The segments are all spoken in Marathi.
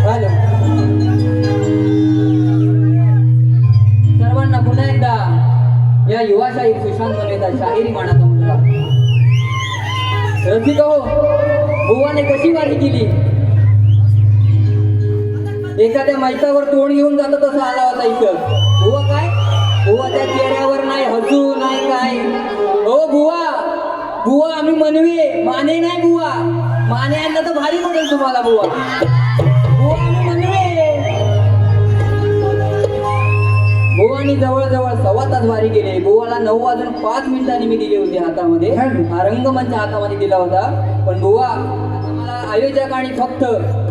हॅलो. सर्वांना पुन्हा एकदा या युवा शाहीर सुशांत मनवेचा शाहिरी मानाचा मुलगा. रसिका हो, बुवाने कशी वारी केली? एखाद्या मैतावर तोंड घेऊन जातो तसं आला होता इथं. बुवा काय? बुवा त्या चेहऱ्यावर नाही हसू नाही काय. हो बुवा, बुवा आम्ही मनवे, माने नाही बुवा. माने आणलं तर भारी पडेल तुम्हाला बुवा. बुवा आम्ही मनवे. बुवानी जवळजवळ 1.25 तास वारी केली. बुवाला 9:05 मी दिले होते हातामध्ये. हा रंगमंच हातामध्ये दिला होता. पण बुवा मला आयोजकांनी फक्त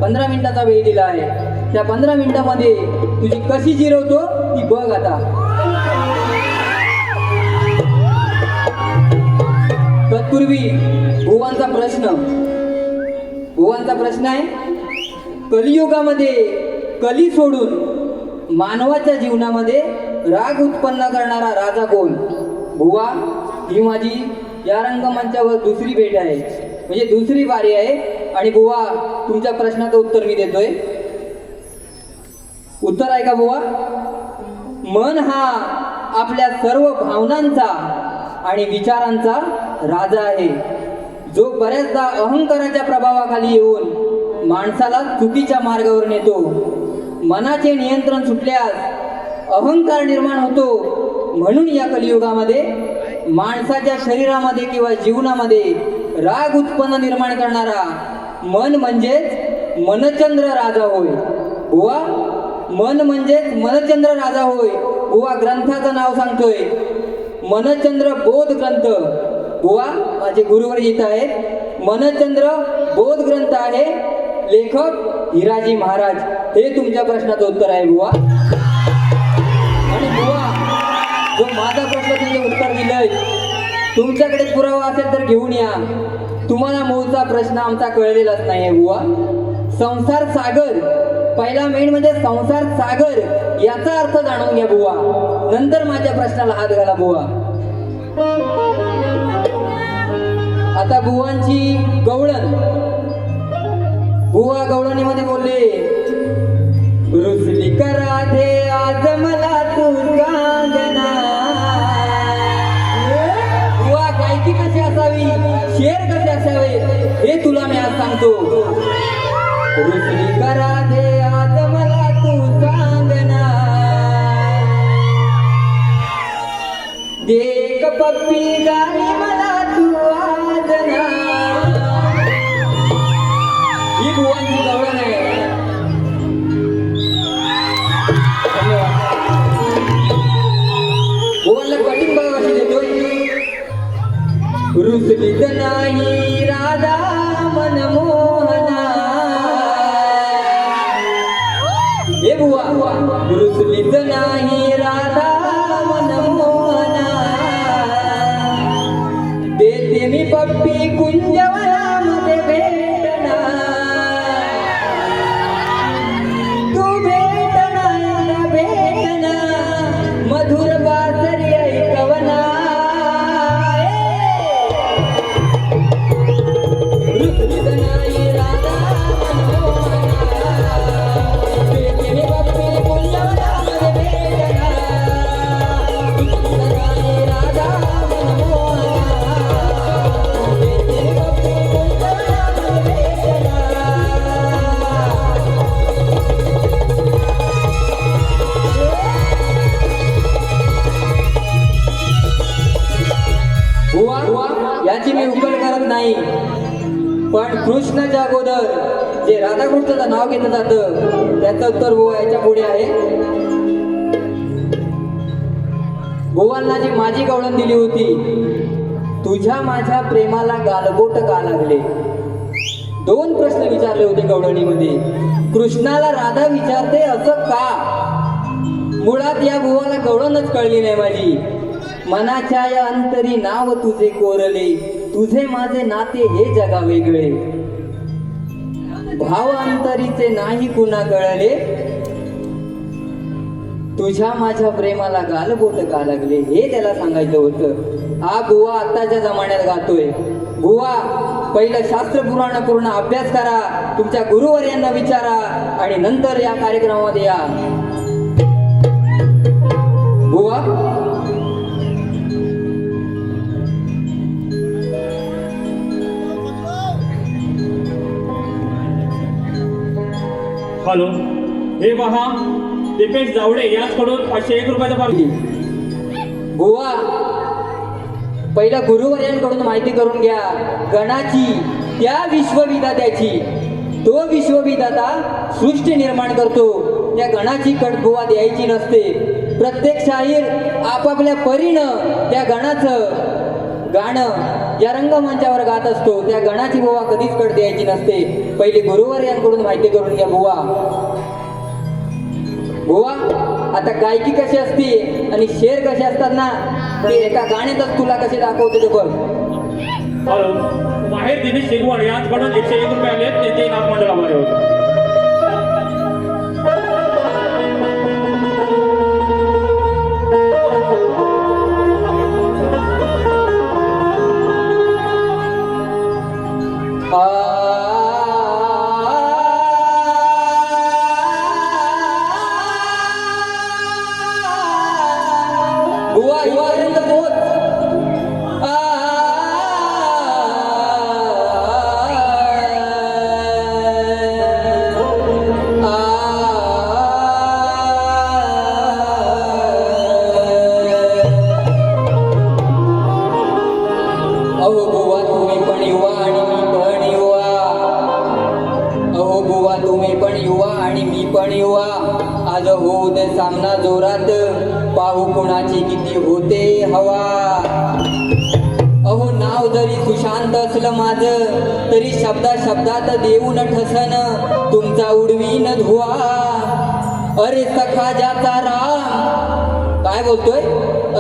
15 मिनिटाचा वेळ दिला आहे. त्या 15 मिनिटामध्ये तुझी कशी जिरवतो ती बघ आता. तत्पूर्वी बुवांचा प्रश्न आहे, कलियुगामध्ये कली सोडून मानवाच्या जीवनामध्ये राग उत्पन्न करणारा राजा कोण? बुवा, ही माझी या रंगमंचावर दुसरी भेट आहे, म्हणजे दुसरी वारी आहे. आणि बुवा तुमच्या प्रश्नाचं उत्तर मी देतोय. उत्तर आहे का बुवा? मन हा आपल्या सर्व भावनांचा आणि विचारांचा राजा आहे, जो बऱ्याचदा अहंकाराच्या प्रभावाखाली येऊन माणसाला चुकीच्या मार्गावर नेतो. मनाचे नियंत्रण सुटल्यास अहंकार निर्माण होतो. म्हणून या कलियुगामध्ये माणसाच्या शरीरामध्ये किंवा जीवनामध्ये राग उत्पन्न निर्माण करणारा मन म्हणजेच मनचंद्र राजा होय. बुवा, मन म्हणजेच मनचंद्र राजा होय. बुवा ग्रंथाचं नाव सांगतोय, मनचंद्र बोध ग्रंथ. बुवा माझे गुरुवर येत आहेत. मनचंद्र बोध ग्रंथ आहे. लेखक हिराजी महाराज. हे तुमच्या प्रश्नाचं उत्तर आहे बुवा. आणि बुवा, जो माझा प्रश्न तुम्ही उत्तर दिलंय, तुमच्याकडे पुरावा असेल तर घेऊन या. तुम्हाला मूळचा प्रश्न आमचा कळलेलाच नाहीये बुवा. संसार सागर, पहिला मेन म्हणजे संसार सागर याचा अर्थ जाणून घ्या बुवा. नंतर माझ्या प्रश्नाला हात घाला बुवा. आता बुवांची गवळण. बुवा गवळणीमध्ये बोलले, रुसली का राधे आज मला तू कांगना. बुवा गायकी कशी असावी, शेर कसे असावे हे तुला मी आज सांगतो. रुसली का राधे आज मला तू कांगना. देख पप्पी गाणी मला तू आजना. ही बुवांची गवळण आहे. बुवांना कठीण बघा कशी देतोय. रुसलीत नाही राधा मनमोहना. हे बुवा, रुसलीत नाही राधा मनमोहना. देते मी पप्पी कुंजवनामध्ये भेटना. तू भेटना भेटना, मधुर बासरी ऐकवना. रुसलीत नाही राधा मनमोहना. देते मी पप्पी कुंजवनामध्ये भेटना. रुसलीत नाही राधा मनमोहना. देते मी पप्पी कुंजवनामध्ये भेटना. बुवा, याची मी उकल करत नाही, पण कृष्णाच्या अगोदर जे राधाकृष्णाचं नाव घेतलं जातं त्याचं उत्तर बुवा याच्या पुढे आहे. बुवांना जी माझी गवळण दिली होती, तुझ्या माझ्या प्रेमाला गालबोट का लागले. 2 प्रश्न विचारले होते गवळणीमध्ये. कृष्णाला राधा विचारते असं का? मुळात या बुवाला गवळणच कळली नाही माझी. मनाच्या या अंतरी नाव तुझे कोरले, तुझे माझे नाते हे जगा वेगळे. भाव अंतरीचे नाही कुणा कळले, तुझ्या माझ्या प्रेमाला गालबोट का लागले, हे त्याला सांगायचं होतं. हा बुवा आत्ताच्या जमान्यात गातोय. बुवा पहिलं शास्त्र पुराण पूर्ण अभ्यास करा, तुमच्या गुरुवर्यांना विचारा आणि नंतर या कार्यक्रमामध्ये या. बुवा हॅलो, हे पहा दीपेश जावडे याचकडून 501 रुपयाचा पार्टी. बुवा पहिल्या गुरुवर्यांकडून माहिती करून घ्या गणाची, त्या विश्वविधात्याची. तो विश्वविधाता सृष्टी निर्माण करतो, त्या गणाची कट बुवा द्यायची नसते. प्रत्येक शाहीर आपापल्या परीनं त्या गणाचं गाणं या रंगमंचावर गात असतो, त्या गणाची बुवा कधीच कट द्यायची नसते. पहिले गुरुवर्यांकडून माहिती करून घ्या बुवा. बुवा आता गायकी कशी असते आणि शेर कसे असतात ना, ते एका गाण्यातच तुला कसे दाखवते ते बघ. हॅलो, माहेर दिनेश शिगवण याचकडून 101 रुपये आले, त्याचे नाथ मंडळामध्ये होते. बुवा इथपर्यंत पोहोच. अहो बुवा तुम्ही पण युवा आणि मी पण युवा. अहो बुवा तुम्ही पण युवा आणि मी पण युवा. आज होऊ दे सामना जोरात, पाहू कुणाची किती होते हवा. अहो नाव जरी सुशांत असलं माझं, तरी शब्दा शब्दात देऊन ठसन तुमचा उडवीन धुवा. अरे सखा ज्याचा राम, काय बोलतोय,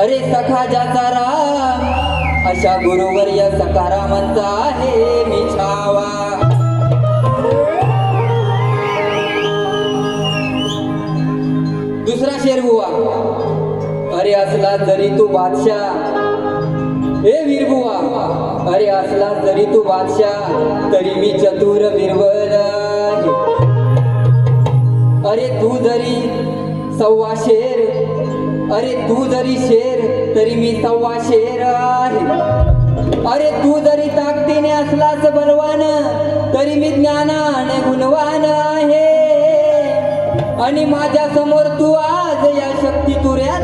अरे सखा ज्याचा राम, अशा गुरुवर्य सकारामांचा आहे मी छावा. दुसरा शेर बुवा. अरे असला जरी तू बादशाह, हे वीर बुवा, अरे असला जरी तू बादशाह, तरी मी चतुर बिरबल आहे. अरे तू जरी सव्वा शेर, अरे तू जरी शेर, तरी मी सव्वा शेर आहे. अरे तू जरी ताकदीने असलास बलवान, तरी मी ज्ञानाने गुणवान आहे. आणि माझ्या समोर तू आज या शक्ती तुऱ्यात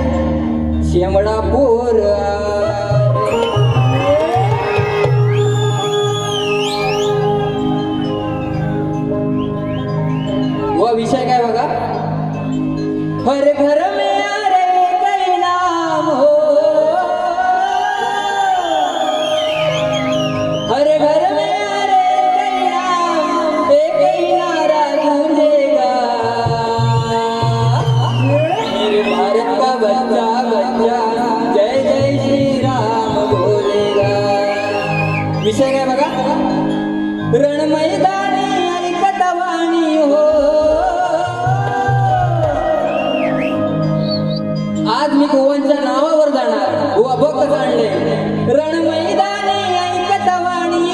शेमडा पोर. व विषय काय बघा. हर घर में अरे कई नाम हो, हर घर में अरे कई नाम, एक ही नारा गूंजेगा, मेरे भारत का बच्चा बच्चा जय जय श्री राम बोलेगा. विषय काय बघा. रण मैदानी ऐकत वाणी हो, आज मी गोवांच्या नावावर जाणार. गोवा भक्त जाणले. रण मैदानी ऐकत वाणी,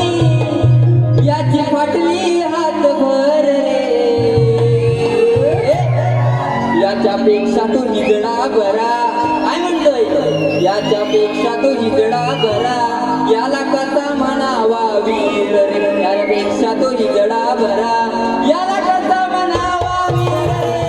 याची फाटली हात भर रे. याच्यापेक्षा तो हिजडा बरा, काय म्हणतोय, याच्यापेक्षा तो हिजडा बरा, याला कसा म्हणावा वीर रे. यापेक्षा तो हिजडा बरा, याला कसा म्हणावा वीर रे.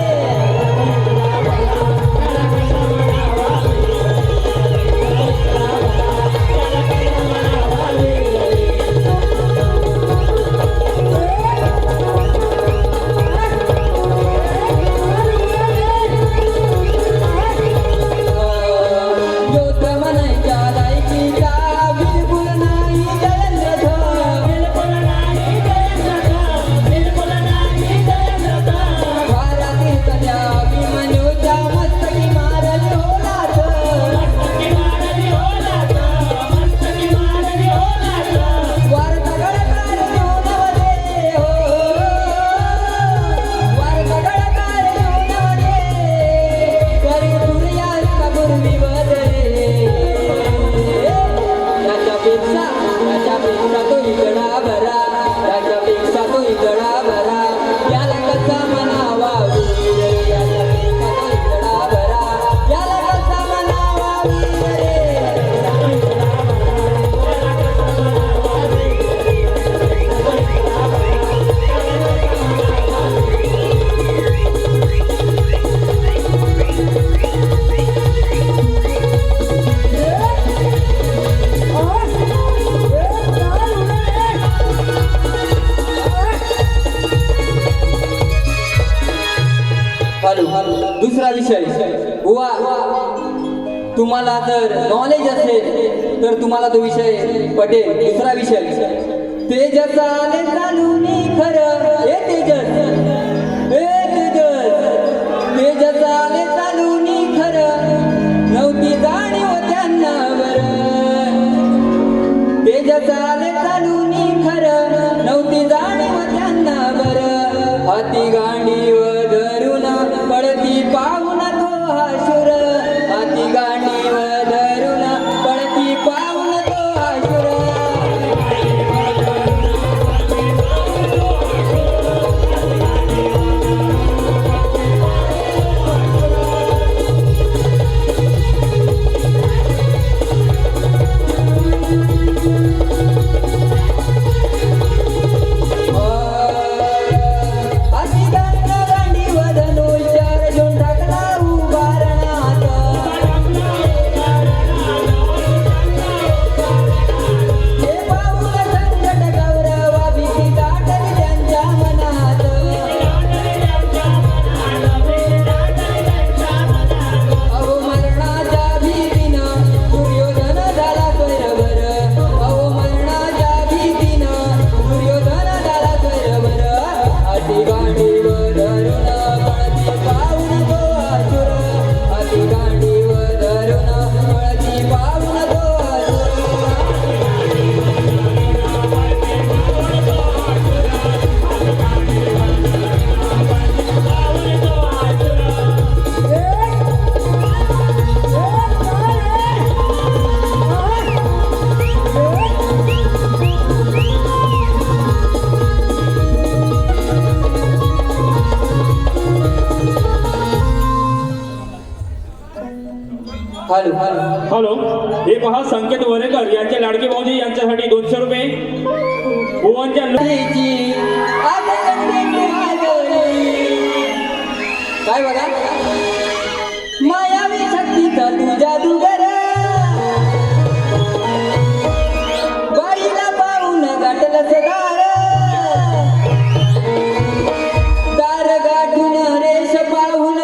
बिलकुल नाही जयेंद्र विषय बुवा, तुम्हाला जर नॉलेज असेल तर तुम्हाला तो विषय पटेल. दुसरा विषय, तेजस आले चालूनी खरं, हे तेजस, हे तेजस, तेजस आले चालूनी खरं, नव्हती जाणीव त्यांना बरं. तेजस आले चालूनी खरं, नव्हती जाणीव त्यांना बरं. हाती गांडीव धरून पडती पाहून तो हा शूर, हाती गांडीव धरून पडती पाहून तो हा शूर. अशी गांडीव धनुष्य घेऊन टाकला उभारणात. हे पाऊल संकट गौरवा भीती दाटली त्यांच्या मनात. अहो मरणाच्या भीतीनं दुर्योधन झाला स्वैरभर, अहो मरणाच्या भीतीनं दुर्योधन झाला स्वैरभर. हाती गांडीव धरून पळती पाहून तो असुर, हाती गांडीव धरून पळती पाहून तो असुर. हॅलो हॅलो हॅलो, हे पहा संकेत वरेकर यांचे लाडके भाऊजी यांच्यासाठी 200 रुपये. भुवनच्या काय बघा, मायावी शक्तीचा तू जादूगर, बाईला पाहून गाठलं दार, दार गाठून रेष पाहून,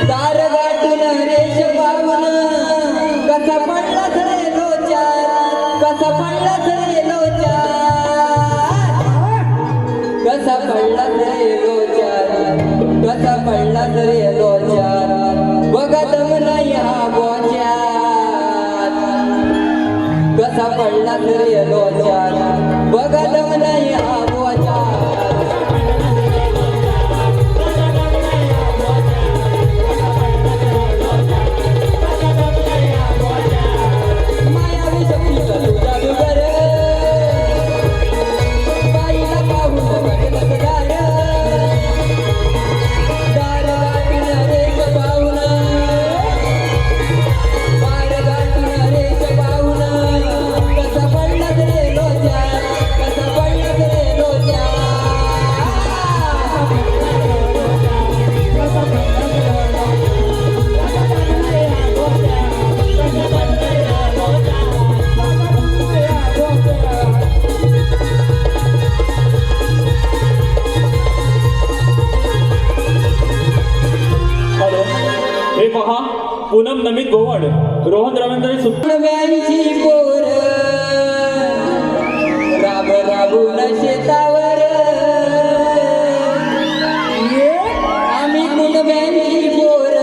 दार गाठून रेष पाहून, कसा पडला रे लोचार, कसा पडला रे लोचार, कसा पडला रे लोचार, कसा पडला रे लोचार. बघा दम नाही हा बोचार, कसा पडला रे लोचार, बघा दम नाही हा बोचार. मायावी शक्तीचा तू जादूगर, बाईला पाहून गाठलं दार, दार गाठून रेष पाहून, दार गाठून रेष पाहून, कसा पडला रे लोचार, कसा पडला रे लोचार. हॅलो, हे पहा पूनम नमित भोवड, रोहन रवींद्र सुट. कुणब्यांची पोर राब राबून शेतावर, आम्ही कुणब्यांची पोर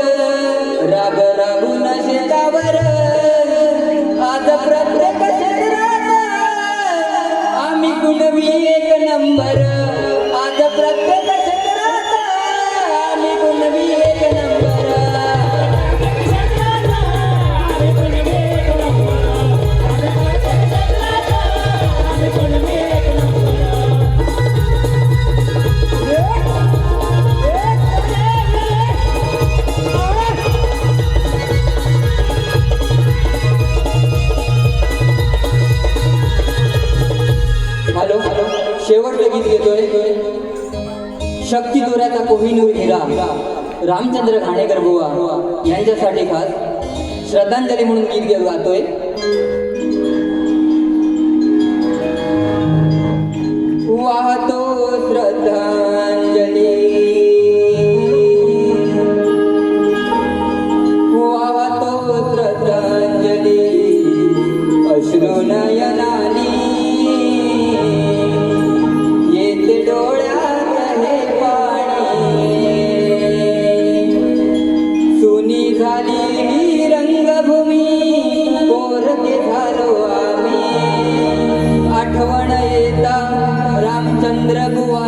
राब राबून शेतावर. आज प्रत्येक क्षेत्रात आम्ही कुणबी एक नंबर, आज प्रत्येक क्षेत्रात आम्ही कुणबी एक नंबर. हॅलो हॅलो, शेवटचं गीत घेतोय. शक्ती दोऱ्याचा कोहिनूर हिरा, रामचंद्र घाणेकर बुवा यांच्यासाठी खास श्रद्धांजली म्हणून गीत गातोय. वाहतो श्रद्धांजली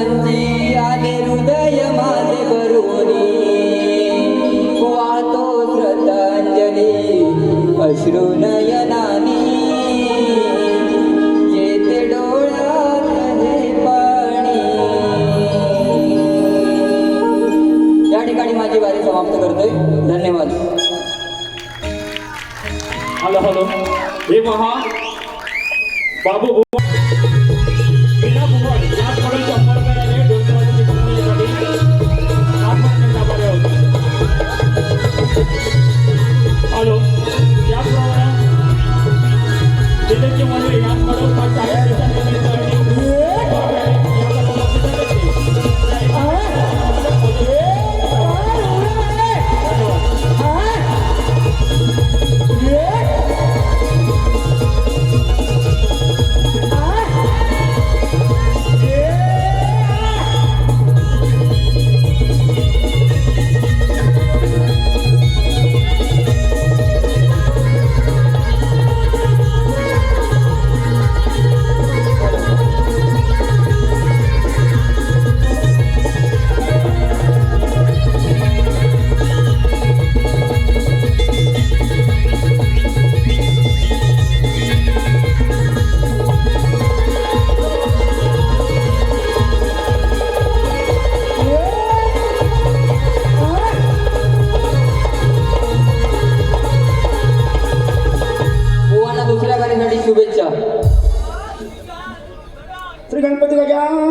गुरुवांची आले हृदय माझे भरूनी वाहतो श्रद्धांजली अश्रू नयनानी येते डोळ्यात हे पाणी. या ठिकाणी माझी वारी समाप्त करतोय. धन्यवाद. हॅलो हॅलो हे पहा बाबू भुवन विना भुवन याचकडून 100 रुपये आले. 200 रुपयाची कंपनीसाठी आत्महत्या बरे होते. हॅलो याचप्रमाणे तिथे मंडळी याचकडून 40 दिवसांसाठी दुसऱ्या कार्यासाठी शुभेच्छा. श्री गणपती गजा